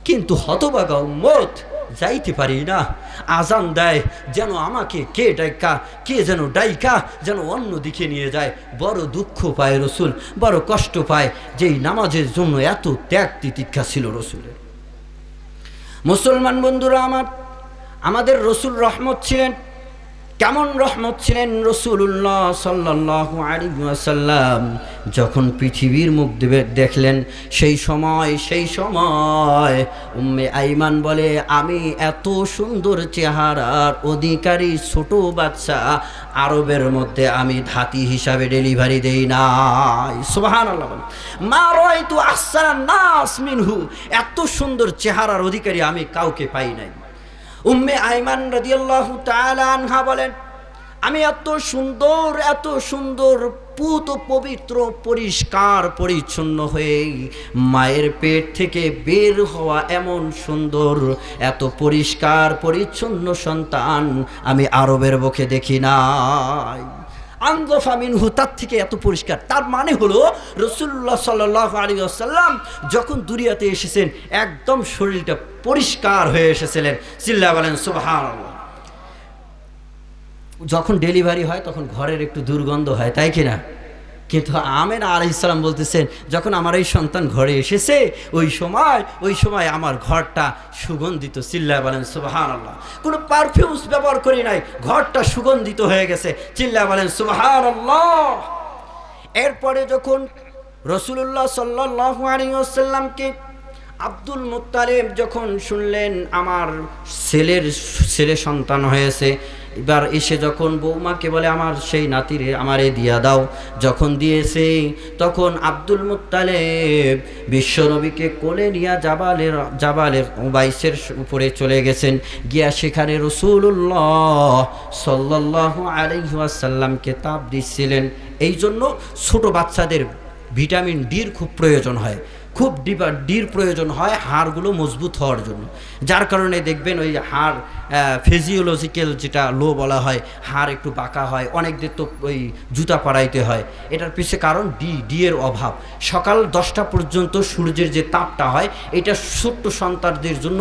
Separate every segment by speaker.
Speaker 1: কিন্তু হতভাগা উম্মত যাইতে পারি না। আজান দেয় যেন আমাকে কে ডাইকা, কে যেন ডাইকা যেন অন্য দিকে নিয়ে যায়। বড় দুঃখ পায় রসুল, বড় কষ্ট পায়, যেই নামাজের জন্য এত ত্যাগ তিতিক্ষা ছিল রসুলের। মুসলমান বন্ধুরা আমার, আমাদের রসুল রহমত ছিলেন। কেমন রহমত ছিলেন রাসূলুল্লাহ সাল্লাল্লাহু আলাইহি ওয়াসাল্লাম? যখন পৃথিবীর মুখ দেখলেন সেই সময় উম্মে আইমান বলে, আমি এত সুন্দর চেহারার অধিকারী ছোট বাচ্চা আরবের মধ্যে আমি ধাতি হিসাবে ডেলিভারি দেই নাই। সুবহানাল্লাহ। মা রাআইতু আহসানান নাস মিনহু, এত সুন্দর চেহারার অধিকারী আমি কাউকে পাই নাই। উম্মে আইমান রাদিয়াল্লাহু তাআলা আনহা বলেন, আমি এত সুন্দর পুত পবিত্র পরিষ্কার পরিচ্ছন্ন হয়ে মায়ের পেট থেকে বের হওয়া এমন সুন্দর এত পরিষ্কার পরিচ্ছন্ন সন্তান আমি আরবের বুকে দেখি নাই। আনজাফা মিনহু, তার থেকে এত পরিষ্কার। তার মানে হলো রাসূলুল্লাহ সাল্লাল্লাহু আলাইহি ওয়াসাল্লাম যখন দুনিয়াতে এসেছেন একদম শরীরটা পরিষ্কার হয়ে এসেছিলেন। চিল্লা বলেন সুবহানাল্লাহ। যখন ডেলিভারি হয় তখন ঘরের একটু দুর্গন্ধ হয়, তাই কিনা? কিন্তু আমেনা আলাইহিস সালাম বলতেছেন, যখন আমার এই সন্তান ঘরে এসেছে ওই সময় আমার ঘরটা সুগন্ধিত। চিল্লা বলেন সুবহানাল্লাহ। কোনো পারফিউমস ব্যবহার করি নাই, ঘরটা সুগন্ধিত হয়ে গেছে। চিল্লা বলেন সুবহানাল্লাহ। এরপরে যখন রাসূলুল্লাহ সাল্লাল্লাহু আলাইহি ওয়াসাল্লামকে আব্দুল মুত্তালিব যখন শুনলেন আমার ছেলে সন্তান হয়েছে, এবার এসে যখন বৌমাকে বলে আমার সেই নাতিরে আমারে দিয়া দাও, যখন দিয়েছে তখন আব্দুল মুত্তালিব বিশ্বনবীকে কোলে নিয়ে জাবালের উবাইসের উপরে চলে গেছেন। গিয়া সেখানে রাসূলুল্লাহ সাল্লাল্লাহু আলাইহি ওয়াসাল্লামকে তাপ দিচ্ছিলেন। এই জন্য ছোট বাচ্চাদের ভিটামিন ডির খুব প্রয়োজন হয়, খুব ডির প্রয়োজন হয় হাড়গুলো মজবুত হওয়ার জন্য। যার কারণে দেখবেন ওই হাড় ফিজিওলজিক্যাল যেটা লো বলা হয়, হাড় একটু বাঁকা হয়, অনেকদের তো ওই জুতা পরাইতে হয়। এটার পিছনে কারণ ডি এর অভাব। সকাল 10টা পর্যন্ত সূর্যের যে তাপটা হয়, এটা ছোট্ট সন্তানদের জন্য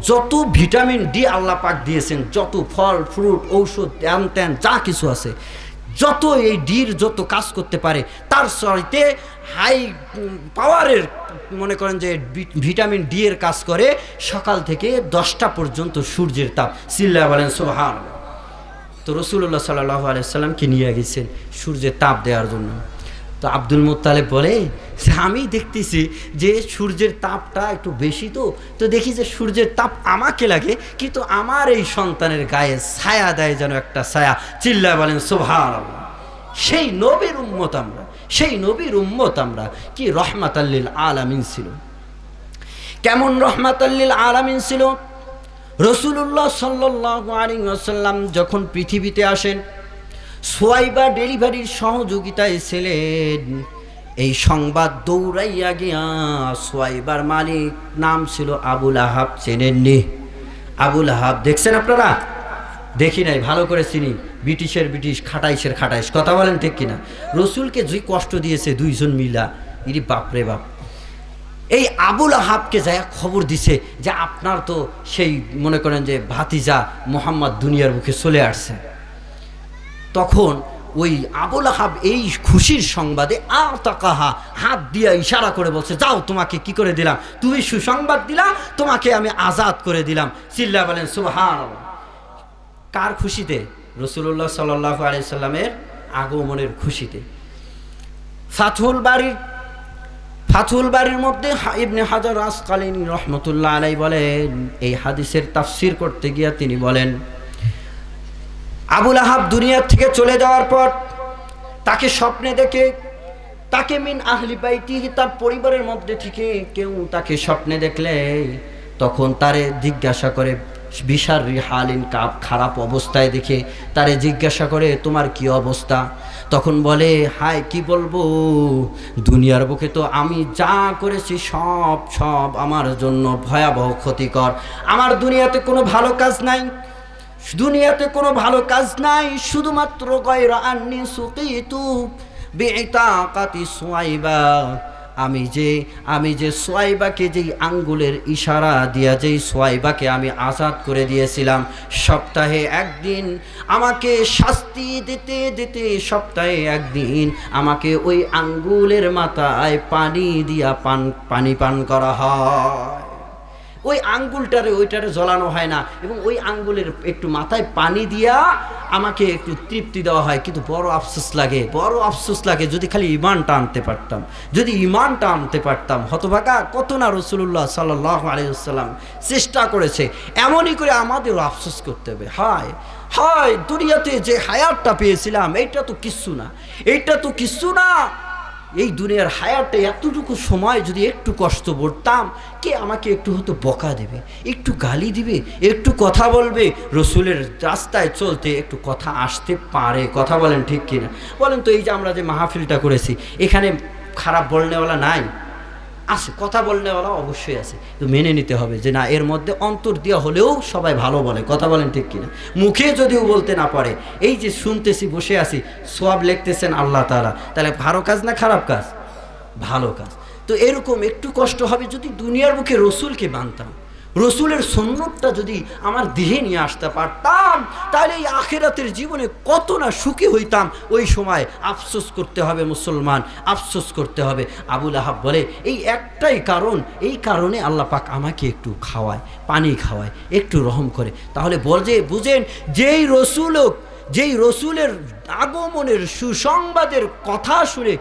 Speaker 1: যত ভিটামিন ডি আল্লাহ পাক দিয়েছেন, যত ফল ফ্রুট ঔষধ ত্যান যা কিছু আছে, যত এই ডির যত কাজ করতে পারে তার সাথে হাই পাওয়ারের মনে করেন যে ভিটামিন ডি এর কাজ করে সকাল থেকে 10টা পর্যন্ত সূর্যের তাপ। চিল্লায়া বলেন সুবহানাল্লাহ। তো রাসূলুল্লাহ সাল্লাল্লাহু আলাইহি ওয়াসাল্লামকে নিয়ে গেছেন সূর্যের তাপ দেওয়ার জন্য। তো আব্দুল মুত্তালিব বলে, আমি দেখতেছি যে সূর্যের তাপটা একটু বেশি, তো দেখি যে সূর্যের তাপ আমাকে লাগে, কিন্তু আমার এই সন্তানের গায়ে ছায়া দেয় যেন একটা ছায়া। চিল্লায়া বলেন সুবহানাল্লাহ। সেই নবীর উম্মত আমরা, কি রহমাতাল লিল আলামিন ছিল, কেমন রহমাতাল লিল আলামিন ছিল। রাসূলুল্লাহ সাল্লাল্লাহু আলাইহি ওয়াসাল্লাম যখন পৃথিবীতে আসেন, সুয়াইবা ডেলিভারির সহযোগিতায় ছিলেন। এই সংবাদ দৌড়াইয়া গিয়া সুয়াইবার মালিক নাম ছিল আবুল আহাব, চেনেননি? আবুল আহাব দেখছেন আপনারা? দেখি নাই, ভালো করে চিনি। ব্রিটিশ খাটাইশের খাটাইশ, কথা বলেন ঠিক কিনা? রসুলকে যে কষ্ট দিয়েছে দুইজন মিলা, ইরি বাপরে বাপ। এই আবুল আহাবকে যায় খবর দিছে যে আপনার তো সেই মনে করেন যে ভাতিজা মুহাম্মদ দুনিয়ার মুখে চলে আসছে। তখন ওই আবুল আহাব এই খুশির সংবাদে আতাকাহা, হাত দিয়া ইশারা করে বলছে, যাও তোমাকে কি করে দিলাম, তুমি সুসংবাদ দিলা, তোমাকে আমি আজাদ করে দিলাম। চিল্লা বলেন সুবহানাল্লাহ। কার খুশিতে? রাসূলুল্লাহ সাল্লাল্লাহু আলাইহি সাল্লামের আগমনের খুশিতে। ফাথুল বাড়ির মধ্যে ইবনে হাজার আসকালানী রহমতুল্লাহ আলাইহি বলেন, এই হাদিসের তাফসীর করতে গিয়া তিনি বলেন, আবুল আহাব দুনিয়া থেকে চলে যাওয়ার পর তাকে স্বপ্নে দেখে, তাকে মিন আহলি বাইতিহি, তার পরিবারের মধ্যে থেকে কেউ তাকে স্বপ্নে দেখলে তখন তারে জিজ্ঞাসা করে, বিশার হালিন, খারাপ অবস্থায় দেখে তারে জিজ্ঞাসা করে, তোমার কি অবস্থা? তখন বলে, হায় কি বলবো, দুনিয়ার বুকে তো আমি যা করেছি সব আমার জন্য ভয়াবহ ক্ষতিকর। আমার দুনিয়াতে কোনো ভালো কাজ নাই, শুধুমাত্র গায়রা আন্নি সুকিতু বিইতাকাতি সুয়াইবা, আমি যে সোয়াইবাকে যেই আঙ্গুলের ইশারা দিয়া যেই সোয়াইবাকে আমি আজাদ করে দিয়েছিলাম, সপ্তাহে একদিন আমাকে শাস্তি দিতে দিতে সপ্তাহে একদিন আমাকে ওই আঙ্গুলের মাথায় পানি দিয়া পানি পান করা হয়। ওই ওইটারে জ্বলানো হয় না, এবং ওই আঙ্গুলের একটু মাথায় পানি দিয়া আমাকে একটু তৃপ্তি দেওয়া হয়। কিন্তু বড় আফসোস লাগে যদি খালি ঈমানটা আনতে পারতাম, হতভাগা কত না রাসূলুল্লাহ সাল্লাল্লাহু আলাইহি ওয়াসাল্লাম চেষ্টা করেছে। এমনই করে আমাদেরও আফসোস করতে হবে। হায় দুনিয়াতে যে হায়াতটা পেয়েছিলাম, এইটা তো কিচ্ছু না। এই দুনিয়ার হায়াতে এতটুকু সময় যদি একটু কষ্ট করতাম, কে আমাকে একটু হয়তো বকা দেবে, একটু গালি দিবে, একটু কথা বলবে। রসুলের রাস্তায় চলতে একটু কথা আসতে পারে, কথা বলেন ঠিক কিনা বলেন তো? এই যে আমরা যে মাহফিলটা করেছি, এখানে খারাপ বলনেওয়ালা নাই? আছে, কথা বলনেওয়ালা অবশ্যই আছে, তো মেনে নিতে হবে যে না, এর মধ্যে অন্তর দেওয়া হলেও সবাই ভালো বলে, কথা বলেন ঠিক কিনা? মুখে যদিও বলতে না পারে, এই যে শুনতেছি, বসে আছি, সওয়াব লিখতেছেন আল্লাহ তাআলা, তাহলে ভালো কাজ না খারাপ কাজ? ভালো কাজ। তো এরকম একটু কষ্ট হবে যদি দুনিয়ার মুখে রসুলকে মানতাম, রসুলের সুন্নতটা যদি আমার দেহে নিয়ে আসতে পারতাম, তাহলে এই আখিরাতের জীবনে কত না সুখী হইতাম। ওই সময় আফসোস করতে হবে মুসলমান, আফসোস করতে হবে। আবু লাহাব বলে এই একটাই কারণ, এই কারণে আল্লাহ পাক আমাকে একটু খাওয়ায়, পানি খাওয়ায়, একটু রহম করে। তাহলে বুঝেন, যেই রসুলের আগমনের সুসংবাদের কথা শুনে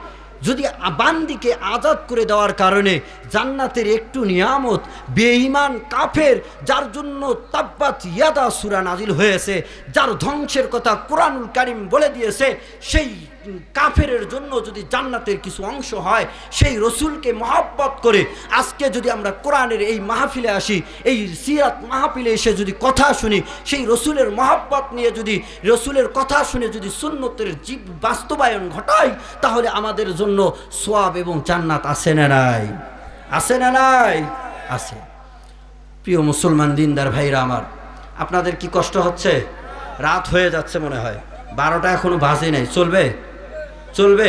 Speaker 1: যদি বান্দিকে আজাদ করে দেওয়ার কারণে জান্নাতের একটু নিয়ামত বেঈমান কাফের, যার জন্য তাব্বাত ইয়াদা সূরা নাজিল হয়েছে, যার ধ্বংসের কথা কোরআনুল কারীম বলে দিয়েছে, সেই কাফেরের জন্য যদি জান্নাতের কিছু অংশ হয়, সেই রসুলকে মহব্বত করে আজকে যদি আমরা কোরআনের এই মাহফিলে আসি, এই সিরাত মাহফিলে এসে যদি কথা শুনি, সেই রসুলের মহব্বত নিয়ে যদি রসুলের কথা শুনে যদি সুন্নতের বাস্তবায়ন ঘটাই, তাহলে আমাদের জন্য সওয়াব এবং জান্নাত আছে না নাই? আছে। প্রিয় মুসলমান দিনদার ভাইরা আমার, আপনাদের কি কষ্ট হচ্ছে? রাত হয়ে যাচ্ছে মনে হয়, 12টা এখনো বাজে নাই। চলবে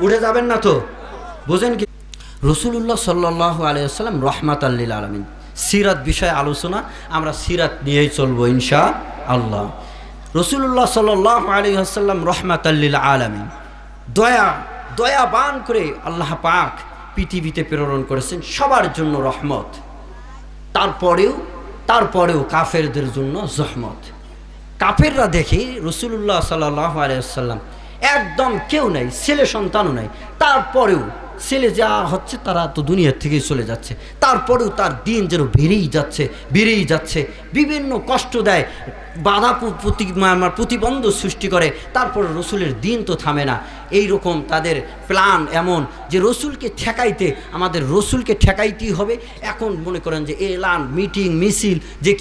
Speaker 1: উঠে যাবেন না তো? বুঝেন কি, রাসূলুল্লাহ সাল্লাল্লাহু আলাইহি ওয়াসাল্লাম রাহমাতাল লিল আলামিন, সিরাত বিষয়ে আলোচনা, আমরা সিরাত নিয়েই চলবো ইনশাআল্লাহ। রাসূলুল্লাহ সাল্লাল্লাহু আলাইহি ওয়াসাল্লাম রাহমাতাল লিল আলামিন, দয়াবান করে আল্লাহ পাক পৃথিবীতে প্রেরণ করেছেন সবার জন্য রহমত। তারপরেও কাফেরদের জন্য জহমত। কাফেররা দেখে রাসূলুল্লাহ সাল্লাল্লাহু আলাইহি ওয়াসাল্লাম একদম কেউ নাই, ছেলে সন্তানও নাই, তারপরেও ছেলে যা হচ্ছে তারা তো দুনিয়ার থেকেই চলে যাচ্ছে, তারপরেও তার দিন যেন বেড়েই যাচ্ছে, বিভিন্ন কষ্ট দেয়, বাধা প্রতিবন্ধ সৃষ্টি করে, তারপরে রসুলের দিন তো থামে না। এই রকম তাদের প্ল্যান এমন যে আমাদের রসুলকে ঠেকাইতেই হবে। এখন মনে করেন যে এলান, মিটিং, মিছিল, যে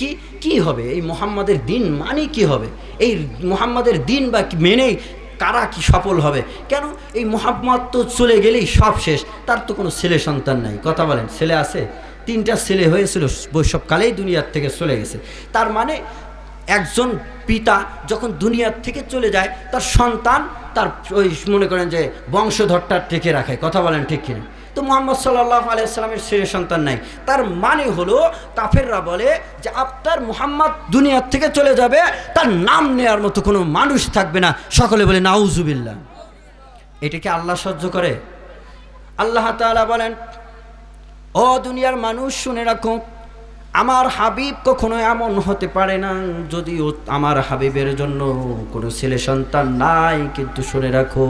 Speaker 1: কি হবে, এই মুহাম্মাদের দিন মানে কি হবে, এই মুহাম্মাদের দিন বা মেনেই কারা কি সফল হবে? কেন, এই মুহাম্মদ তো চলে গেলেই সব শেষ, তার তো কোনো ছেলে সন্তান নাই, কথা বলেন? ছেলে আছে, 3টা ছেলে হয়েছিল, শৈশবকালেই দুনিয়ার থেকে চলে গেছে। তার মানে একজন পিতা যখন দুনিয়ার থেকে চলে যায়, তার সন্তান তার ওই মনে করেন যে বংশধরটা টেকে রাখে, কথা বলেন ঠিক কিনা? তো মুহাম্মদ সাল্লাল্লাহু আলাইহি ওয়াসাল্লামের ছেলে সন্তান নাই, তার মানে হলো কাফেররা বলে যে আপনার মুহাম্মদ দুনিয়ার থেকে চলে যাবে, তার নাম নেওয়ার মতো কোনো মানুষ থাকবে না। সকলে বলে নাউজুবিল্লাহ। এটাকে আল্লাহ সহ্য করে? আল্লাহ তাআলা বলেন, ও দুনিয়ার মানুষ শুনে রাখো, আমার হাবিব কখনো এমন হতে পারে না, যদিও আমার হাবিবের জন্য কোনো ছেলে সন্তান নাই, কিন্তু শুনে রাখো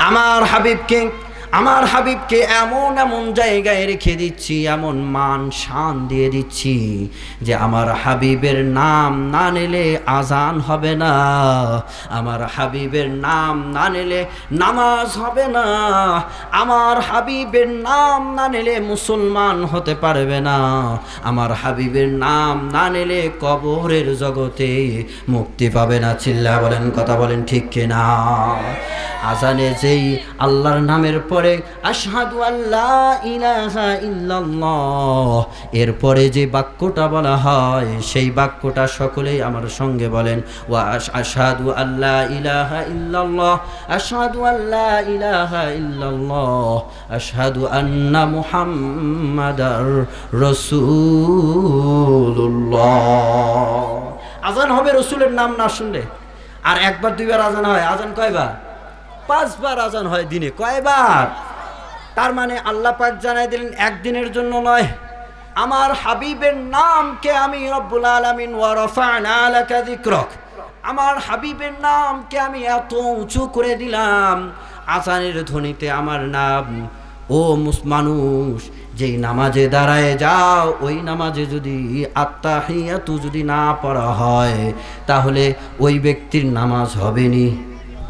Speaker 1: আমার হাবিবকে এমন জায়গায় রেখে দিচ্ছি, এমন মান শান দিয়ে দিচ্ছি যে আমার হাবিবের নাম না নিলে আজান হবে না, আমার হাবিবের নাম না নিলে নামাজ হবে না, আমার হাবিবের নাম না নিলে মুসলমান হতে পারবে না, আমার হাবিবের নাম না নিলে কবরের জগতে মুক্তি পাবে না। চিল্লা বলেন, কথা বলেন ঠিক কিনা? আজানে যেই আল্লাহর নামের পর পরে আশহাদু আল্লা ইলাহা ইল্লাল্লাহ, এরপরে যে বাক্যটা বলা হয় সেই বাক্যটা সকলেই আমার সঙ্গে বলেন, ওয়া আশহাদু আল্লা ইলাহা ইল্লাল্লাহ, আশহাদু আল্লা ইলাহা ইল্লাল্লাহ, আশহাদু আন্না মুহাম্মাদার রাসূলুল্লাহ। আজান হবে রসুলের নাম না শুনলে। আর একবার দুইবার আজান হয়, আজান কয়বার? 5 বার আজান হয় দিনে। কয়বার? তার মানে আল্লাহ পাক জানাই দিলেন একদিনের জন্য নয়, আমার হাবিবের নামকে আমি রব্বুল আলামিন ওয়া রাফা'না লাকা যিকরাক, আমার হাবিবের নামকে আমি এত উঁচু করে দিলাম, আজানের ধ্বনিতে আমার নাম। ও মানুষ, যেই নামাজে দাঁড়ায় যাও, ওই নামাজে যদি আত্তাহিয়াতু যদি না পড়া হয় তাহলে ওই ব্যক্তির নামাজ হবে নি।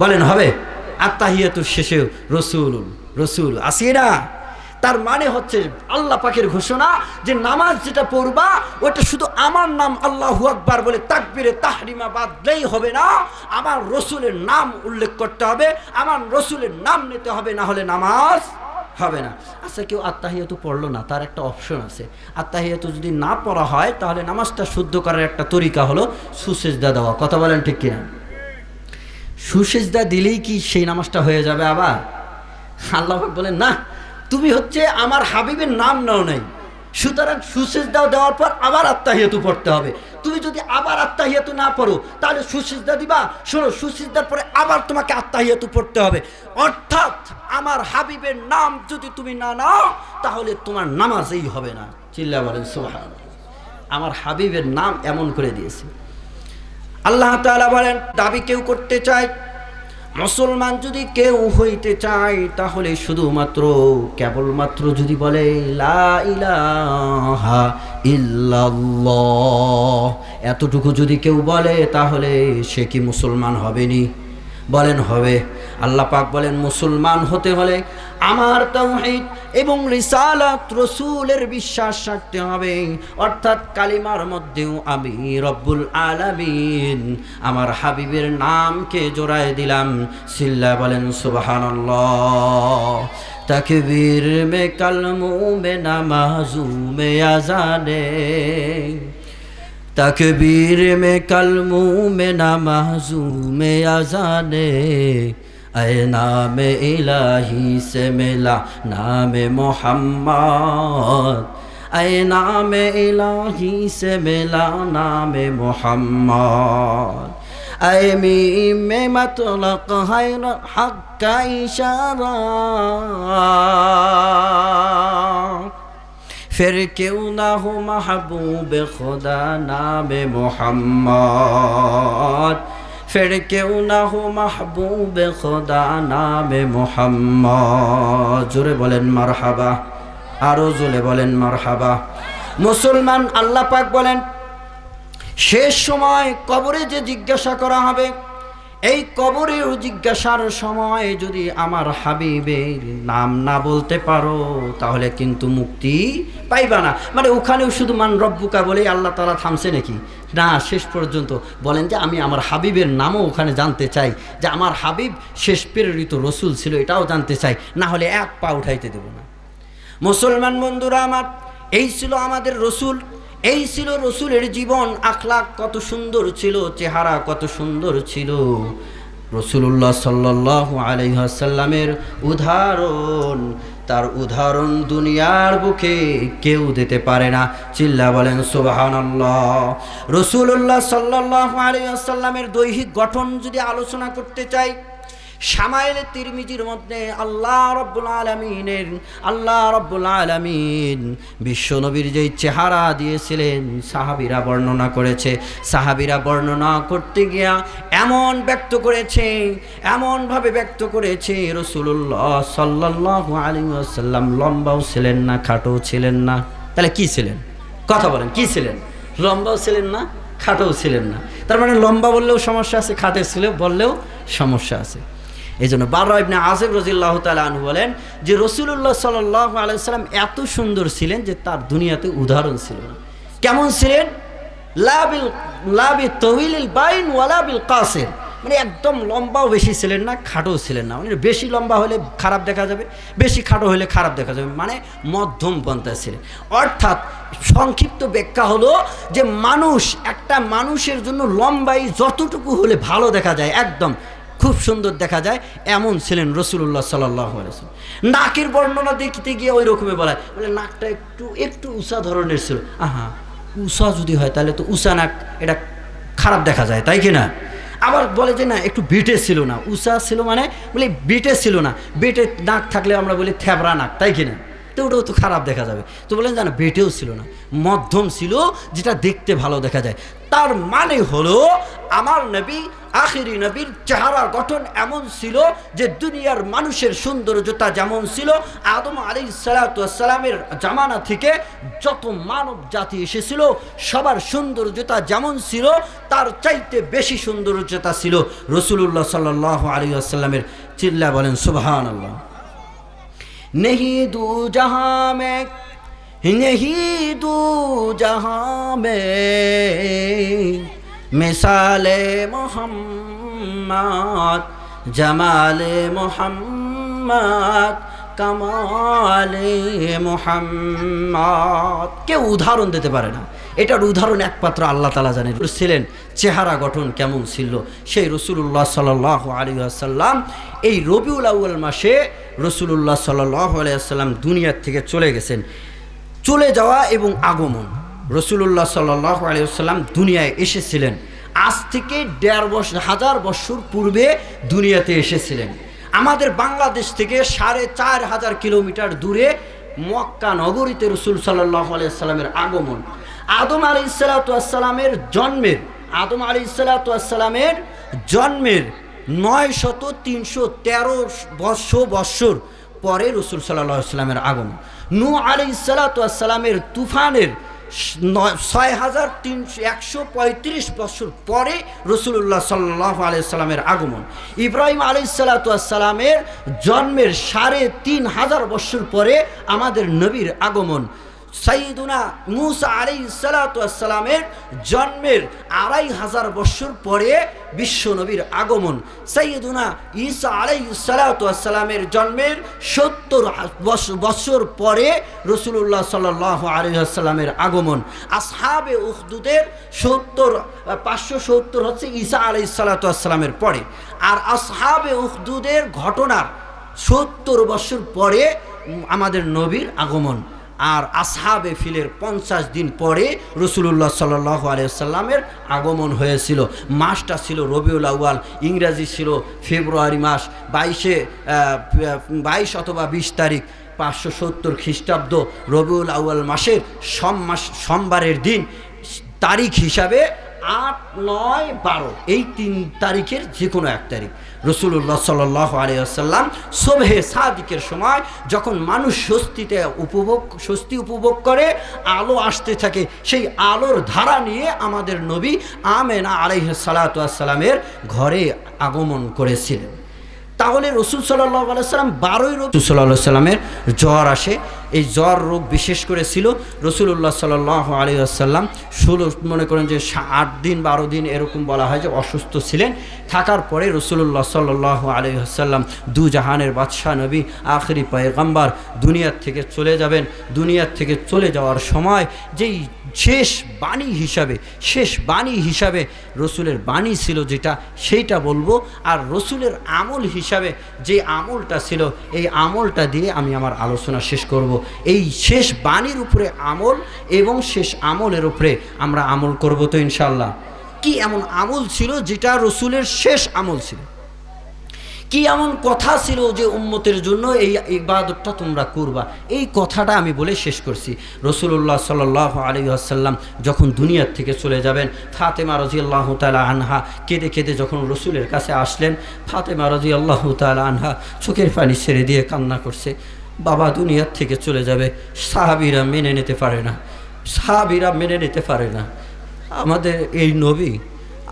Speaker 1: বলেন হবে? আত্তাহিয়াতুর শেষে রসুল আসে না। তার মানে হচ্ছে আল্লাহ পাকের ঘোষণা যে নামাজ যেটা পড়বা ওটা শুধু আমার নাম আল্লাহু আকবার বলে তাকবীরে তাহরিমা বাদলেই হবে না, আমার রসুলের নাম উল্লেখ করতে হবে, আমার রসুলের নাম নিতে হবে, না হলে নামাজ হবে না। আচ্ছা, কেউ আত্তাহিয়াতু পড়লো না, তার একটা অপশন আছে। আত্তাহিয়াতু যদি না পড়া হয় তাহলে নামাজটা শুদ্ধ করার একটা তরিকা হলো সুসেজদা দেওয়া। কথা বলেন ঠিক কিনা? সুসেজদা দিলেই কি সেই নামাজটা হয়ে যাবে? আবার আল্লাহ পাক বলেন না, তুমি হচ্ছে আমার হাবিবের নাম নাও নাই, সুতরাং সুসেজদা দেওয়ার পর আবার আত্তাহিয়াতু পড়তে হবে। তুমি যদি আবার আত্তাহিয়াতু না পড়ো তাহলে সুসেজদা দিবা, শোনো, সুসেজদার পরে আবার তোমাকে আত্তাহিয়াতু পড়তে হবে। অর্থাৎ আমার হাবিবের নাম যদি তুমি না নাও তাহলে তোমার নামাজই হবে না। চিল্লা বলেন সুবহানাল্লাহ। আমার হাবিবের নাম এমন করে দিয়েছে। আল্লাহ তাআলা বলেন, দাবি কেউ করতে চায়, মুসলমান যদি কেউ হইতে চায় তাহলে শুধুমাত্র কেবলমাত্র যদি বলে লা ইলাহা ইল্লাল্লাহ, এতটুকু যদি কেউ বলে তাহলে সে কি মুসলমান হবেনি? বলেন হবে। আল্লাহ পাক বলেন মুসলমান হতে হলে আমার তাওহীদ এবং রিসালাত রাসূলের বিশ্বাস রাখতে হবে। অর্থাৎ কালিমার মধ্যেও আমি রব্বুল আলামিন আমার হাবিবের নামকে জোড়ায় দিলাম। সিল্লা বলেন সুবহানাল্লাহ। তাকবীর মে কলমু মে নামাজু মে আজানে, तकबीर में कलमू में नमाजू में अजाने, ऐ नाम इलाही से मिला नाम मोहम्मद, ऐ नाम इलाही से मिला नाम मोहम्मद, ऐ मीम में मतलब है हक का इशारा, फिर क्यों ना हो महबूब खुदा नाम मोहम्मद, फिर क्यों ना हो महबूब खुदा नाम मोहम्मद। जोरे बोलें मरहबा, आरो जोरे बोलें मरहबा। मुसलमान अल्लाह पाक बोलें शेष समय कबरे जे जिज्ञासा करा हबे, এই কবরেও জিজ্ঞাসার সময় যদি আমার হাবিবের নাম না বলতে পারো তাহলে কিন্তু মুক্তি পাইবা না। মানে ওখানেও শুধু মান রব্বুকা বলেই আল্লাহ তাআলা থামছে নাকি? না, শেষ পর্যন্ত বলেন যে আমি আমার হাবিবের নামও ওখানে জানতে চাই, যে আমার হাবিব শেষ প্রেরিত রসুল ছিল এটাও জানতে চাই, না হলে এক পা উঠাইতে দেব না। মুসলমান বন্ধুরা আমার, এই ছিল আমাদের রসুল, এই ছিল রসুলের জীবন। আখলাক কত সুন্দর ছিল, চেহারা কত সুন্দর ছিল। রসুলুল্লাহ সাল্লাল্লাহু আলাইহি ওয়াসাল্লামের উদাহরণ, তার উদাহরণ দুনিয়ার বুকে কেউ দিতে পারে না। চিল্লা বলেন সুবহানাল্লাহ। রসুলুল্লাহ সাল্লাল্লাহু আলাইহি ওয়াসাল্লামের দৈহিক গঠন যদি আলোচনা করতে চাই, শামাইলে তিরমিজির মধ্যে আল্লাহ রব্বুল আলামিন বিশ্বনবীর যেই চেহারা দিয়েছিলেন সাহাবীরা বর্ণনা করেছে। সাহাবীরা বর্ণনা করতে গিয়া এমন ভাবে ব্যক্ত করেছে রাসূলুল্লাহ সাল্লাল্লাহু আলাইহি ওয়াসাল্লাম লম্বাও ছিলেন না, খাটোও ছিলেন না। তাহলে কি ছিলেন? কথা বলেন, কি ছিলেন? লম্বাও ছিলেন না, খাটোও ছিলেন না। তার মানে লম্বা বললেও সমস্যা আছে, খাটো ছিল বললেও সমস্যা আছে। এই জন্য বাররা ইবনে আযিব রাদিয়াল্লাহু তাআলা আনহু বলেন যে রাসূলুল্লাহ সাল্লাল্লাহু আলাইহি ওয়াসাল্লাম এত সুন্দর ছিলেন যে তার দুনিয়াতে উদাহরণ ছিল না। কেমন ছিলেন? লা বিল তাওয়িলিল বাইন ওয়ালা বিল কাসির, মানে একদম লম্বাও বেশি ছিলেন না, খাটোও ছিলেন না। মানে বেশি লম্বা হলে খারাপ দেখা যাবে, বেশি খাটো হলে খারাপ দেখা যাবে, মানে মধ্যম পন্থায় ছিলেন। অর্থাৎ সংক্ষিপ্ত ব্যাখ্যা হলো যে মানুষ, একটা মানুষের জন্য লম্বাই যতটুকু হলে ভালো দেখা যায়, একদম খুব সুন্দর দেখা যায়, এমন ছিলেন রাসূলুল্লাহ সাল্লাল্লাহু আলাইহি ওয়াসাল্লাম। নাকের বর্ণনা দেখতে গিয়ে ওই রকমই বলা হয়, বলে নাকটা একটু উঁচা ধরনের ছিল। আহা, উঁচা যদি হয় তাহলে তো উঁচা নাক, এটা খারাপ দেখা যায়, তাই কি না? আবার বলে যে না একটু বেটে ছিল না, উঁচা ছিল মানে বলে বেটে ছিল না। বেটে নাক থাকলে আমরা বলি থ্যাবড়া নাক, তাই কি না? তো ওটাও তো খারাপ দেখা যাবে। তো বলেন জানা বেটেও ছিল না, মধ্যম ছিল, যেটা দেখতে ভালো দেখা যায়। তার মানে হলো আমার নবী, আখিরি নবীর চেহারা গঠন এমন ছিল যে দুনিয়ার মানুষের সৌন্দর্যতা যেমন ছিল, আদম আলাইহিস সালাতু ওয়াস সালামের জামানা থেকে যত মানব জাতি এসেছিল সবার সৌন্দর্যতা যেমন ছিল, তার চাইতে বেশি সৌন্দর্যতা ছিল রাসূলুল্লাহ সাল্লাল্লাহু আলাইহি ওয়াসাল্লামের। চিল্লা বলেন সুবহানাল্লাহ। नहीं दू जहां में, नहीं दू जहां में मिसाले मोहम्मद, जमाले मोहम्मद, কামালে মোহাম্মদ। কেউ উদাহরণ দিতে পারে না, এটার উদাহরণ একমাত্র আল্লাহ তাআলা জানেন। ছিলেন চেহারা গঠন কেমন ছিল সেই রাসূলুল্লাহ সাল্লাল্লাহু আলাইহি ওয়াসাল্লাম। এই রবিউল আউয়াল মাসে রাসূলুল্লাহ সাল্লাল্লাহু আলাইহি ওয়াসাল্লাম দুনিয়ার থেকে চলে গেছেন। চলে যাওয়া এবং আগমন, রাসূলুল্লাহ সাল্লাল্লাহু আলাইহি ওয়াসাল্লাম দুনিয়ায় এসেছিলেন আজ থেকে ১,৫০০ বছর পূর্বে দুনিয়াতে এসেছিলেন। আমাদের বাংলাদেশ থেকে ৪,৫০০ কিলোমিটার দূরে মক্কা নগরীতে রাসূল সাল্লাল্লাহু আলাইহি ওয়াসাল্লামের আগমন। আদম আলাইহিসসালামের জন্মের, আদম আলাইহিসসালামের জন্মের ৯৩১৩ বৎসর পরে রাসূল সাল্লাল্লাহু আলাইহি ওয়াসাল্লামের আগমন। নূহ আলাইহিসসালামের তুফানের ৬,১৩৫ বছর পরে রাসূলুল্লাহ সাল্লাল্লাহু আলাইহি ওয়াসাল্লামের আগমন। ইব্রাহিম আলাইহিসসালামের জন্মের ৩,৫০০ বছর পরে আমাদের নবীর আগমন। সাইয়্যিদুনা মূসা আলাইহিসসালামের জন্মের ২৫০০ বছর পরে বিশ্ব নবীর আগমন। সাইয়্যিদুনা ঈসা আলাইহিসসালামের জন্মের ৭০ বছর পরে রাসূলুল্লাহ সাল্লাল্লাহু আলাইহি ওয়াসাল্লামের আগমন। আসহাবে উখদুদের ৫৭০ হচ্ছে ঈসা আলাইহিসসালামের পরে, আর আসহাবে উখদুদের ঘটনার ৭০ বছর পরে আমাদের নবীর আগমন। আর আসহাবে ফিলের ৫০ দিন পরে রাসূলুল্লাহ সাল্লাল্লাহু আলাইহি ওয়াসাল্লামের আগমন হয়েছিল। মাসটা ছিল রবিউল আউয়াল, ইংরাজি ছিল ফেব্রুয়ারি মাস। ২২ অথবা ২০ তারিখ ৫৭০ খ্রিস্টাব্দ রবিউল আউয়াল মাসের সোমবারের দিন তারিখ হিসাবে ৮, ৯, ১২ এই ৩ তারিখের যে কোনো এক তারিখ রাসূলুল্লাহ সাল্লাল্লাহু আলাইহি ওয়াসাল্লাম সুবহে সাদিকের সময় যখন মানুষ স্বস্তি উপভোগ করে, আলো আসতে থাকে, সেই আলোর ধারা নিয়ে আমাদের নবী আমেনা আলাইহিস সালাতু ওয়াস সালামের ঘরে আগমন করেছিলেন। তাহলে রাসূল সাল্লাল্লাহু আলাইহি ওয়াসাল্লাম ১২ই রবিউল সাল্লাল্লাহু আলাইহি ওয়াসাল্লামের জ্বর আসে। এই জ্বর রোগ বিশেষ করে ছিল রাসূলুল্লাহ সাল্লাল্লাহু আলাইহি ওয়াসাল্লাম ১৬ মনে করেন যে ৮ দিন ১২ দিন এরকম বলা হয় যে অসুস্থ ছিলেন। থাকার পরে রাসূলুল্লাহ সাল্লাল্লাহু আলাইহি ওয়াসাল্লাম দু জাহানের বাদশাহ নবী, আখিরি পয়গম্বর দুনিয়ার থেকে চলে যাবেন। দুনিয়ার থেকে চলে যাওয়ার সময় যেই শেষ বাণী হিসাবে রসুলের বাণী ছিল যেটা, সেইটা বলবো। আর রসুলের আমল হিসাবে যে আমলটা ছিল, এই আমলটা দিয়ে আমি আমার আলোচনা শেষ করব। এই শেষ বাণীর উপরে আমল এবং শেষ আমলের উপরে আমরা আমল করব তো ইনশাআল্লাহ। কি এমন আমল ছিল যেটা রসুলের শেষ আমল ছিল? কি এমন কথা ছিল যে উম্মতের জন্য এই ইবাদতটা তোমরা করবা? এই কথাটা আমি বলে শেষ করছি। রাসূলুল্লাহ সাল্লাল্লাহু আলাইহি ওয়াসাল্লাম যখন দুনিয়ার থেকে চলে যাবেন, ফাতেমা রাদিয়াল্লাহু তাআলা আনহা কেঁদে কেঁদে যখন রসুলের কাছে আসলেন, ফাতেমা রাদিয়াল্লাহু তাআলা আনহা চোখের পানি ছেড়ে দিয়ে কান্না করছে। বাবা দুনিয়ার থেকে চলে যাবে, সাহাবীরা মেনে নিতে পারে না।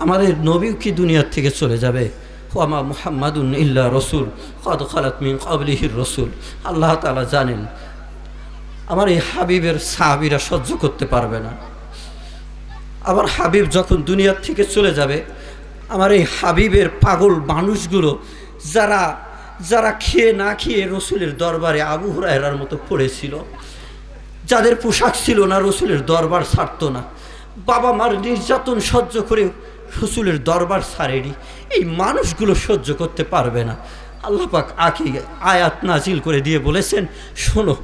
Speaker 1: আমাদের নবী কি দুনিয়ার থেকে চলে যাবে? ওয়ামা মুহাম্মাদুন ইল্লা রসুল কদ খালাত মিন ক্বাবলিহির রসুল। আল্লাহ তাআলা জানেন আমার এই হাবিবের সাহাবীরা সহ্য করতে পারবে না। আমার হাবিব যখন দুনিয়ার থেকে চলে যাবে, আমার এই হাবিবের পাগল মানুষগুলো যারা যারা খেয়ে না খেয়ে রসুলের দরবারে আবু হুরায়রার মতো পড়েছিল, যাদের পোশাক ছিল না, রসুলের দরবার ছাড়তো না, বাবা মার নির্যাতন সহ্য করে রসুলের দরবার ছাড়েনি, এই মানুষগুলো সহ্য করতে পারবে না। আল্লাহ পাক আয়াত নাজিল করে দিয়ে বলেছেন, শোনো,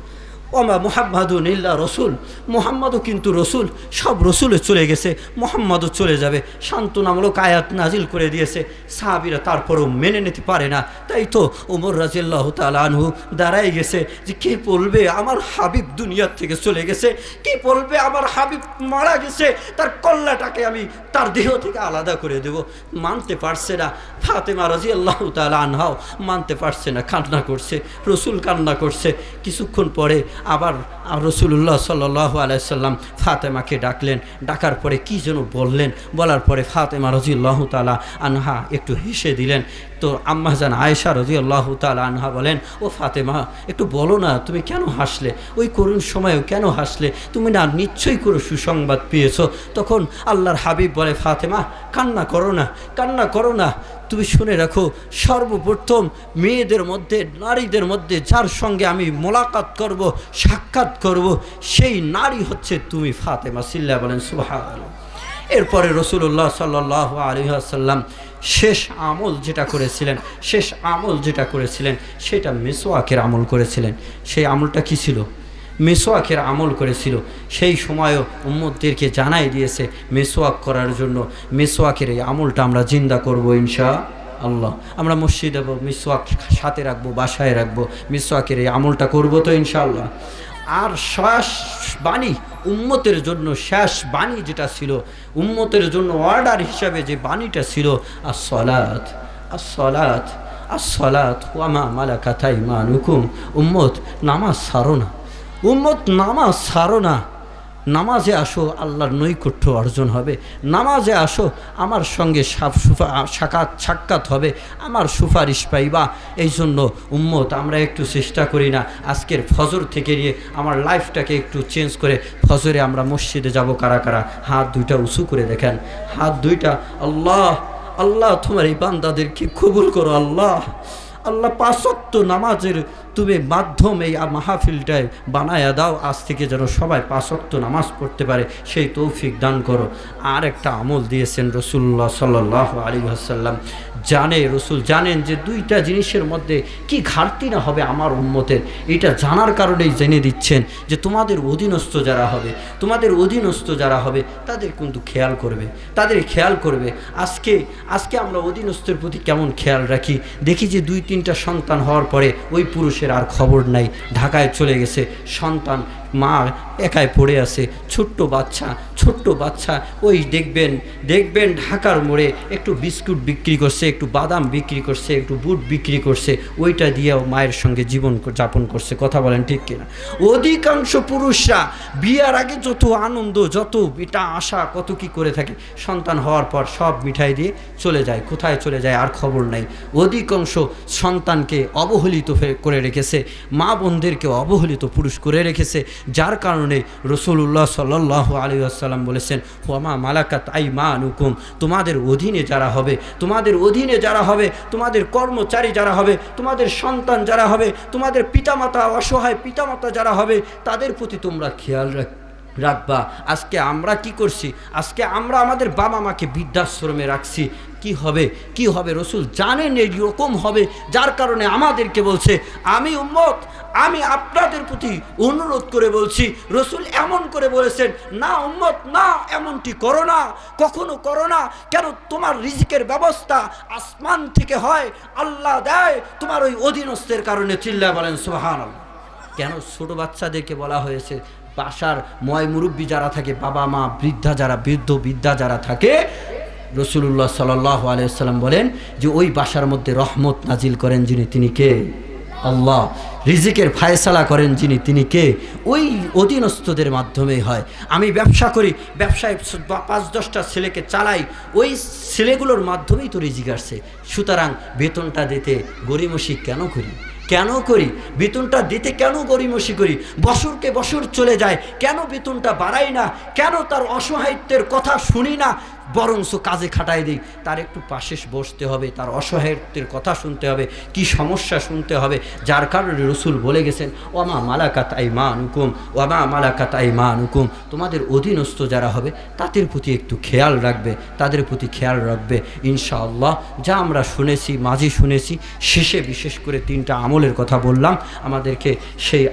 Speaker 1: ওমা মুহাম্মাদুন ইল্লা রসুল, মুহাম্মাদও কিন্তু রসুল, সব রসুলে চলে গেছে, মুহাম্মাদও চলে যাবে। সান্ত্বনামূলক আয়াত নাজিল করে দিয়েছে। সাহাবীরা তারপরেও মেনে নিতে পারে না। তাই তো ওমর রাদিয়াল্লাহু তাআলা আনহু দাঁড়ায় গেছে যে কে বলবে আমার হাবিব দুনিয়ার থেকে চলে গেছে, কে বলবে আমার হাবিব মারা গেছে, তার কল্লাটাকে আমি তার দেহ থেকে আলাদা করে দেব। মানতে পারছে না। ফাতেমা রাদিয়াল্লাহু তাআলা আনহাও মানতে পারছে না, কান্না করছে, রসুল কান্না করছে। কিছুক্ষণ পরে আবার রাসূলুল্লাহ সাল্লাল্লাহু আলাইহি সাল্লাম ফাতেমাকে ডাকলেন। ডাকার পরে কি যেন বললেন, বলার পরে ফাতেমা রাদিয়াল্লাহু তাআলা আনহা একটু হেসে দিলেন। তো আম্মাজান আয়েশা রাদিয়াল্লাহু তাআলা আনহা বলেন, ও ফাতেমা, একটু বলো না তুমি কেন হাসলে, ওই করুণ সময়েও কেন হাসলে, তুমি না নিশ্চয়ই কোনো সুসংবাদ পেয়েছো। তখন আল্লাহর হাবিব বলে, ফাতেমা কান্না করো না, কান্না করো না, তুমি শুনে রাখো, সর্বপ্রথম মেয়েদের মধ্যে, নারীদের মধ্যে যার সঙ্গে আমি মোলাকাত করব, সাক্ষাৎ করব, সেই নারী হচ্ছে তুমি ফাতেমা। সিল্লা বলেন সুবহানাল্লাহ। এরপরে রাসূলুল্লাহ সাল্লাল্লাহু আলাইহি ওয়াসাল্লাম শেষ আমল যেটা করেছিলেন সেটা মিসওয়াকের আমল করেছিলেন। সেই আমলটা কি ছিল? মিসওয়াকের আমল করেছিল। সেই সময়ও উম্মতদেরকে জানাই দিয়েছে মিসওয়াক করার জন্য। মিসওয়াকের এই আমলটা আমরা জিন্দা করব ইনশাআল্লাহ। আমরা মসজিদে মিসওয়াক সাথে রাখবো, বাসায় রাখবো, মিসওয়াকের এই আমলটা করবো তো ইনশাআল্লাহ। আর শেষ বাণী উম্মতের জন্য, শেষ বাণী যেটা ছিল উম্মতের জন্য অর্ডার হিসাবে যে বাণীটা ছিল, আসসালাত আসসালাত আসসালাত ওয়া মা মালাকাত আইমানুকুম। উম্মত নামাজ ছাড়ো না, উম্মত নামাজ ছাড়ো না, নামাজে আসো, আল্লাহর নৈকট্য অর্জন হবে। নামাজে আসো, আমার সঙ্গে সাক্ষাৎ হবে, আমার সুপারিশ পাইবা। এই জন্য উম্মত আমরা একটু চেষ্টা করি না, আজকের ফজর থেকে নিয়ে আমার লাইফটাকে একটু চেঞ্জ করে ফজরে আমরা মসজিদে যাব। কারা কারা হাত দুইটা উঁচু করে দেখেন, হাত দুইটা। আল্লাহ আল্লাহ তোমার এই বান্দাদেরকে কবুল করো। আল্লাহ আল্লাহ ৫ ওয়াক্ত নামাজের তুমি মাধ্যম এই মাহফিলটায় বানায়া দাও, আজ থেকে যেন সবাই ৫ ওয়াক্ত নামাজ পড়তে পারে, সেই তৌফিক দান করো। আর একটা আমল দিয়েছেন রাসূলুল্লাহ সাল্লাল্লাহু আলাইহি ওয়াসাল্লাম। রসুল জানেন যে দুইটা জিনিসের মধ্যে কি ঘাটতি না হবে আমার উম্মতের, এটা জানার কারণেই জেনে দিচ্ছেন যে তোমাদের অধীনস্থ যারা হবে তাদের কিন্তু খেয়াল করবে। আজকে আমরা অধীনস্থের প্রতি কেমন খেয়াল রাখি, দেখি যে 2-3টা সন্তান হওয়ার পরে ওই পুরুষের আর খবর নাই, ঢাকায় চলে গেছে, সন্তান মা একাই পড়ে আছে, ছোট্ট বাচ্চা ওই দেখবেন ঢাকার মোড়ে একটু বিস্কুট বিক্রি করছে, একটু বাদাম বিক্রি করছে, একটু বুট বিক্রি করছে, ওইটা দিয়েও মায়ের সঙ্গে জীবন যাপন করছে। কথা বলেন ঠিক কিনা? অধিকাংশ পুরুষরা বিয়ার আগে যত আনন্দ, যত এটা আশা, কত কি করে থাকে, সন্তান হওয়ার পর সব মিঠাই দিয়ে চলে যায়, কোথায় চলে যায় আর খবর নাই। অধিকাংশ সন্তানকে অবহেলিত করে রেখেছে, মা বোনদেরকে অবহেলিত পুরুষ করে রেখেছে, যার কারণে রাসূলুল্লাহ সাল্লাল্লাহু আলাইহি ওয়াসাল্লাম বলেছেন, ওয়া মা মালাকাত আইমানুকুম, তোমাদের অধীনে যারা হবে, তোমাদের কর্মচারী যারা হবে, তোমাদের সন্তান যারা হবে, তোমাদের পিতামাতা, অসহায় পিতামাতা যারা হবে, তাদের প্রতি তোমরা খেয়াল রাখবা। আজকে আমরা কি করছি? আজকে আমরা আমাদের বাবা মাকে বৃদ্ধাশ্রমে রাখছি। কি হবে রসুল জানেন এইরকম হবে, যার কারণে আমাদেরকে বলছে, আমি উম্মত, আমি আপনাদের প্রতি অনুরোধ করে বলছি, রসুল এমন করে বলেছেন, না উম্মত না, এমনটি করো না, কখনো করো না। কেন? তোমার রিজিকের ব্যবস্থা আসমান থেকে হয়, আল্লাহ দেয়, তোমার ওই অধীনস্থের কারণে। চিল্লায় বলেন সুবহানাল্লাহ। কেন ছোট বাচ্চাদেরকে বলা হয়েছে? বাসার মুরব্বী যারা থাকে, বাবা মা, বৃদ্ধা যারা থাকে, রাসূলুল্লাহ সাল্লাল্লাহু আলাইহি ওয়াসাল্লাম বলেন যে ওই বাসার মধ্যে রহমত নাজিল করেন যিনি, তিনি কে? আল্লাহ। রিজিকের ফায়সালা করেন যিনি, তিনি কে? ওই অধীনস্থদের মাধ্যমেই হয়। আমি ব্যবসা করি, ব্যবসায় 5-10টা ছেলেকে চালাই, ওই ছেলেগুলোর মাধ্যমেই তো রিজিক আসছে। সুতরাং বেতনটা দিতে গরিমসি কেন করি? বেতনটা দিতে কেন গরিমসি করি? বছর চলে যায়, কেন বেতনটা বাড়াই না? কেন তার অসহায়ত্বের কথা শুনি না? বরংস কাজে খাটাই দিই, তার একটু পাশে বসতে হবে, তার অসহায়ত্বের কথা শুনতে হবে, কি সমস্যা শুনতে হবে, যার কারণে রসুল বলে গেছেন ওয়ামা মালাকাত আইমানুকুম, ওয়ামা মালাকাত আইমানুকুম, তোমাদের অধীনস্থ যারা হবে তাদের প্রতি একটু খেয়াল রাখবে, তাদের প্রতি খেয়াল রাখবে। ইনশাআল্লাহ যা আমরা শুনেছি, মাঝে শুনেছি, শেষে বিশেষ করে 3টা আমলের কথা বললাম, আমাদেরকে সেই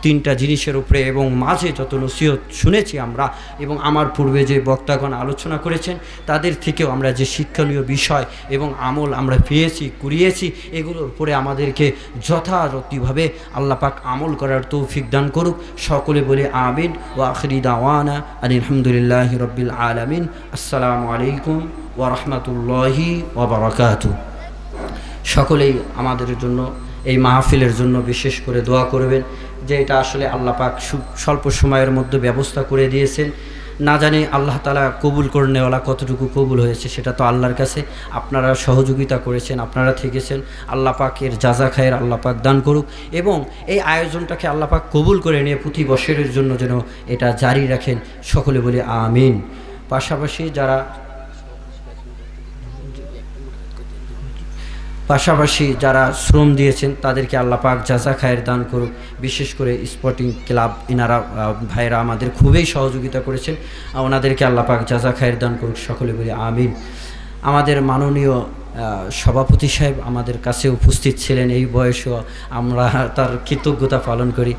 Speaker 1: 3টা জিনিসের উপরে এবং মাঝে যত নসিহত শুনেছি আমরা এবং আমার পূর্বে যে বক্তাগণ আলোচনা করেছেন তাদের থেকেও আমরা যে শিক্ষণীয় বিষয় এবং আমল আমরা পেয়েছি, কুড়িয়েছি, এগুলোর উপরে আমাদেরকে যথাযথভাবে আল্লাহ পাক আমল করার তৌফিক দান করুক। সকলে বলে আমিন। ওয়া আখিরি দাওয়ানা আলহামদুলিল্লাহি রাব্বিল আলামিন। আসসালামু আলাইকুম ওয়া রাহমাতুল্লাহি ওয়া বারাকাতুহু। সকলেই আমাদের জন্য, এই মাহফিলের জন্য বিশেষ করে দোয়া করবেন, যে এটা আসলে আল্লাহ পাক স্বল্প সময়ের মধ্যে ব্যবস্থা করে দিয়েছেন। না জানি আল্লাহ তাআলা কবুল করনেওয়ালা কতটুকু কবুল হয়েছে সেটা তো আল্লাহর কাছে। আপনারা সহযোগিতা করেছেন, আপনারা থেকেছেন, আল্লাহ পাকের জাযা খায়ের আল্লাহ পাক দান করুক এবং এই আয়োজনটাকে আল্লাহ পাক কবুল করে নিয়ে প্রতি বছরের জন্য যেন এটা জারি রাখেন। সকলে বলি আমিন। পাশাপাশি যারা শ্রম দিয়েছেন তাদেরকে আল্লাহ পাক জাযা খায়ের দান করুক। বিশেষ করে স্পোর্টিং ক্লাব ইনারা ভাইরা আমাদের খুবই সহযোগিতা করেছেন, ওনাদেরকে আল্লাহ পাক জাযা খায়ের দান করুক। সকলে বলি আমিন। আমাদের মাননীয় সভাপতি সাহেব আমাদের কাছে উপস্থিত ছিলেন, এই বয়সেও আমরা তার কৃতজ্ঞতা পালন করি,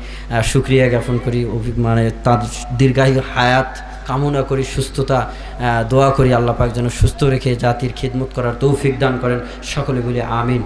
Speaker 1: শুকরিয়া জ্ঞাপন করি, মানে তার দীর্ঘায়ু হায়াত কামনা করি, সুস্থতা দোয়া করি আল্লাহ পাক যেন সুস্থ রেখে জাতির খিদমত করার তৌফিক দান করেন। সকলে বলি আমিন।